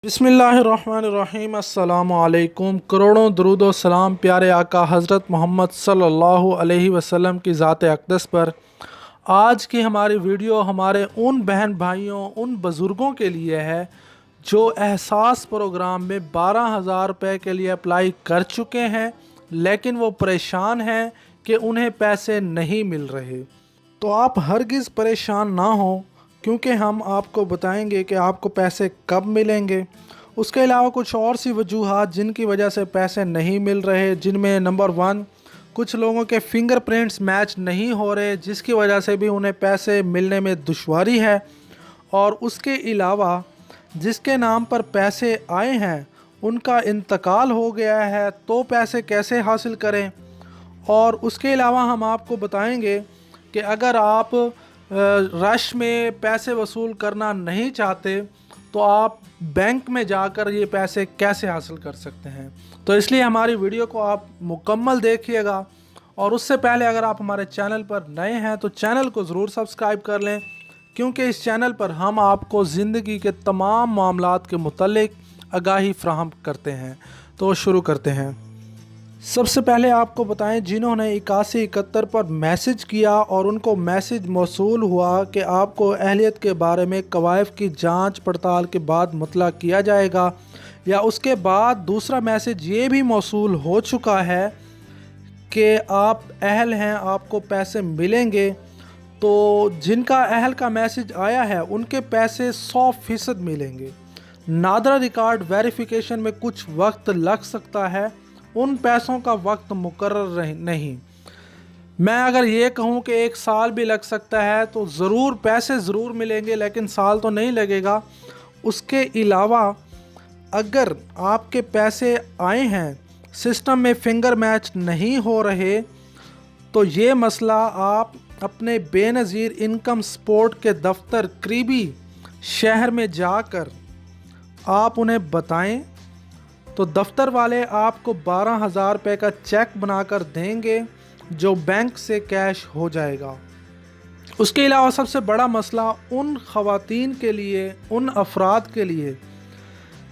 बिस्मिल्लाहिर्रहमानिर्रहीम। अस्सलामुअलैकुम। करोड़ों दरूद व सलाम प्यारे आका हज़रत मोहम्मद सल्लल्लाहु अलैहि वसल्लम की ज़ात अक़दस पर। आज की हमारी वीडियो हमारे उन बहन भाइयों, उन बुज़ुर्गों के लिए है जो एहसास प्रोग्राम में 12,000 रुपये के लिए अप्लाई कर चुके हैं, लेकिन वो परेशान हैं कि उन्हें पैसे नहीं मिल रहे। तो आप हरगिज़ परेशान ना हो, क्योंकि हम आपको बताएंगे कि आपको पैसे कब मिलेंगे। उसके अलावा कुछ और सी वजूहात जिनकी वजह से पैसे नहीं मिल रहे, जिनमें नंबर 1, कुछ लोगों के फिंगरप्रिंट्स मैच नहीं हो रहे, जिसकी वजह से भी उन्हें पैसे मिलने में दुश्वारी है। और उसके अलावा जिसके नाम पर पैसे आए हैं उनका इंतकाल हो गया है, तो पैसे कैसे हासिल करें। और उसके अलावा हम आपको बताएंगे कि अगर आप रश में पैसे वसूल करना नहीं चाहते तो आप बैंक में जाकर ये पैसे कैसे हासिल कर सकते हैं। तो इसलिए हमारी वीडियो को आप मुकम्मल देखिएगा। और उससे पहले अगर आप हमारे चैनल पर नए हैं तो चैनल को ज़रूर सब्सक्राइब कर लें, क्योंकि इस चैनल पर हम आपको ज़िंदगी के तमाम मामलात के मुतल्लिक आगाही फ्राहम करते हैं। तो शुरू करते हैं। सबसे पहले आपको बताएं, जिन्होंने 8171 पर मैसेज किया और उनको मैसेज मौसूल हुआ कि आपको अहलियत के बारे में कवायद की जांच पड़ताल के बाद मुतला किया जाएगा, या उसके बाद दूसरा मैसेज ये भी मौसूल हो चुका है कि आप अहल हैं, आपको पैसे मिलेंगे, तो जिनका अहल का मैसेज आया है उनके पैसे 100% मिलेंगे। नादरा रिकॉर्ड वेरिफिकेशन में कुछ वक्त लग सकता है, उन पैसों का वक्त मुकर्रर नहीं। मैं अगर ये कहूँ कि 1 साल भी लग सकता है तो ज़रूर पैसे ज़रूर मिलेंगे, लेकिन साल तो नहीं लगेगा। उसके अलावा अगर आपके पैसे आए हैं, सिस्टम में फिंगर मैच नहीं हो रहे, तो ये मसला आप अपने बेनज़ीर इनकम सपोर्ट के दफ्तर करीबी शहर में जाकर आप उन्हें बताएं, तो दफ्तर वाले आपको 12,000 रुपये का चेक बनाकर देंगे जो बैंक से कैश हो जाएगा। उसके अलावा सबसे बड़ा मसला उन ख़वातीन के लिए, उन अफराद के लिए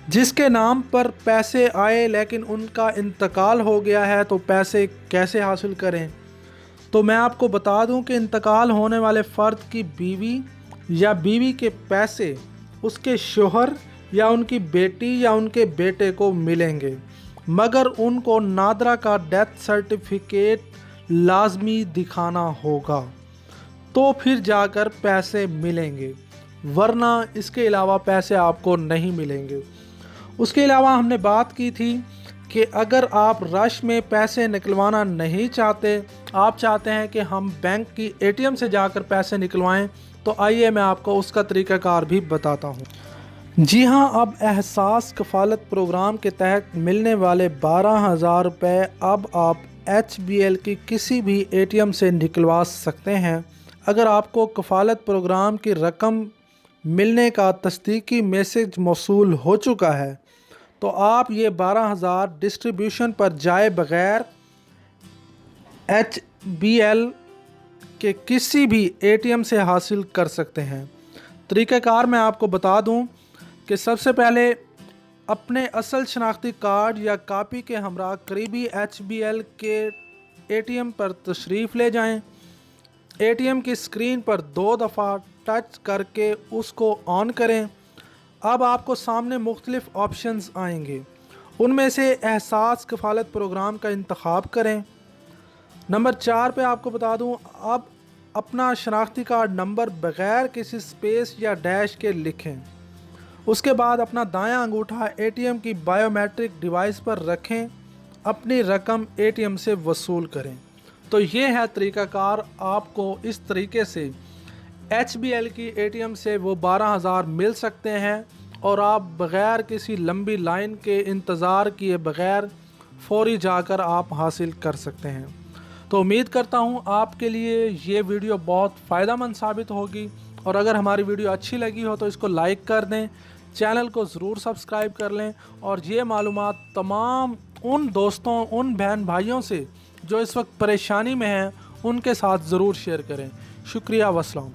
जिसके नाम पर पैसे आए लेकिन उनका इंतकाल हो गया है, तो पैसे कैसे हासिल करें। तो मैं आपको बता दूं कि इंतकाल होने वाले फ़र्द की बीवी या बीवी के पैसे उसके शोहर या उनकी बेटी या उनके बेटे को मिलेंगे, मगर उनको नादरा का डेथ सर्टिफिकेट लाजमी दिखाना होगा, तो फिर जाकर पैसे मिलेंगे, वरना इसके अलावा पैसे आपको नहीं मिलेंगे। उसके अलावा हमने बात की थी कि अगर आप रश में पैसे निकलवाना नहीं चाहते, आप चाहते हैं कि हम बैंक की ATM से जाकर पैसे निकलवाएं, तो आइए मैं आपको उसका तरीक़ाकार भी बताता हूं। जी हाँ, अब एहसास कफ़ालत प्रोग्राम के तहत मिलने वाले 12,000 रुपये अब आप HBL की किसी भी ATM से निकलवा सकते हैं। अगर आपको कफ़ालत प्रोग्राम की रकम मिलने का तस्दीकी मैसेज मौसूल हो चुका है, तो आप ये 12,000 डिस्ट्रीब्यूशन पर जाए बग़ैर HBL के किसी भी ATM से हासिल कर सकते हैं। तरीक़ाकार मैं आपको बता दूं कि सबसे पहले अपने असल शनाख्ती कार्ड या कापी के हमरा करीबी HBL के ATM पर तशरीफ़ ले जाएं। ATM की स्क्रीन पर 2 दफ़ा टच करके उसको ऑन करें। अब आपको सामने मुख्तलिफ़ ऑप्शंस आएंगे, उनमें से एहसास कफ़ालत प्रोग्राम का इंतखाब करें। नंबर 4 पे आपको बता दूं, अब अपना शनाख्ती कार्ड नंबर बग़ैर किसी स्पेस या डैश के लिखें। उसके बाद अपना दायां अंगूठा ATM की बायोमेट्रिक डिवाइस पर रखें, अपनी रकम ATM से वसूल करें। तो ये है तरीक़ाकार, आपको इस तरीके से HBL की ATM से वो 12,000 मिल सकते हैं और आप बग़ैर किसी लंबी लाइन के इंतज़ार किए बग़ैर फ़ौरी जाकर आप हासिल कर सकते हैं। तो उम्मीद करता हूँ आपके लिए ये वीडियो बहुत फ़ायदेमंद साबित होगी, और अगर हमारी वीडियो अच्छी लगी हो तो इसको लाइक कर दें, चैनल को ज़रूर सब्सक्राइब कर लें, और ये मालूमात तमाम उन दोस्तों, उन बहन भाइयों से जो इस वक्त परेशानी में हैं, उनके साथ ज़रूर शेयर करें। शुक्रिया, वस्सलाम।